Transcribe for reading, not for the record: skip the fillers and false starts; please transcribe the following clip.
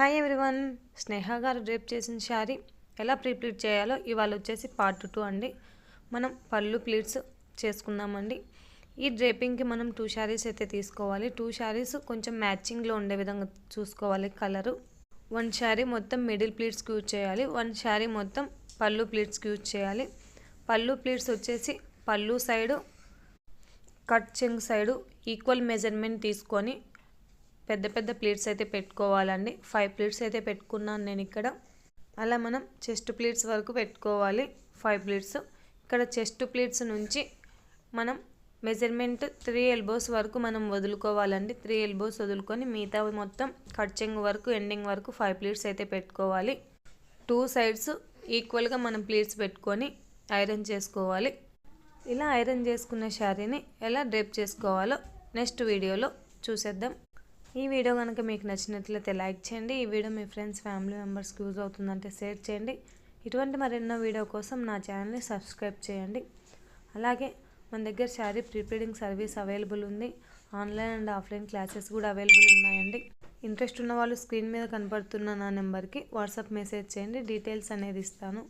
Hi everyone, స్నేహ గారు drape చేసిన శారీ ఎలా ప్రీప్లీట్ చేయాలో ఇవాళ వచ్చేసి పార్ట్ 2 అండి. మనం పళ్ళు ప్లీట్స్ చేసుకున్నామండి. ఈ డ్రేపింగ్కి మనం 2 శారీస్ అయితే తీసుకోవాలి. 2 శారీస్ కొంచెం మ్యాచింగ్లో ఉండే విధంగా చూసుకోవాలి కలరు. 1 శారీ మొత్తం మిడిల్ ప్లీట్స్కి యూజ్ చేయాలి, 1 శారీ మొత్తం పళ్ళు ప్లీట్స్కి యూజ్ చేయాలి. పళ్ళు ప్లీట్స్ వచ్చేసి పళ్ళు సైడు కట్ చెంగు సైడు ఈక్వల్ మెజర్మెంట్ తీసుకొని పెద్ద పెద్ద ప్లీట్స్ అయితే పెట్టుకోవాలండి. 5 ప్లీట్స్ అయితే పెట్టుకున్నాను నేను ఇక్కడ. అలా మనం చెస్ట్ ప్లీట్స్ వరకు పెట్టుకోవాలి 5 ప్లీట్స్. ఇక్కడ చెస్ట్ ప్లీట్స్ నుంచి మనం మెజర్మెంట్ 3 ఎల్బోస్ వరకు మనం వదులుకోవాలండి. 3 ఎల్బోస్ వదులుకొని మిగతా మొత్తం కట్ చెంగు వరకు ఎండింగ్ వరకు 5 ప్లీట్స్ అయితే పెట్టుకోవాలి. 2 సైడ్స్ ఈక్వల్గా మనం ప్లీట్స్ పెట్టుకొని ఐరన్ చేసుకోవాలి. ఇలా ఐరన్ చేసుకున్న శారీని ఎలా డ్రేప్ చేసుకోవాలో నెక్స్ట్ వీడియోలో చూసేద్దాం. ఈ వీడియో కనుక మీకు నచ్చినట్లయితే లైక్ చేయండి. ఈ వీడియో మీ ఫ్రెండ్స్ ఫ్యామిలీ మెంబర్స్కి యూజ్ అవుతుందంటే షేర్ చేయండి. ఇటువంటి మరెన్నో వీడియో కోసం నా ఛానల్ని సబ్స్క్రైబ్ చేయండి. అలాగే మన దగ్గర శారీ ప్రీప్లీడింగ్ సర్వీస్ అవైలబుల్ ఉంది. ఆన్లైన్ అండ్ ఆఫ్లైన్ క్లాసెస్ కూడా అవైలబుల్ ఉన్నాయండి. ఇంట్రెస్ట్ ఉన్న వాళ్ళు స్క్రీన్ మీద కనపడుతున్న నా నెంబర్కి వాట్సాప్ మెసేజ్ చేయండి, డీటెయిల్స్ అనేది ఇస్తాను.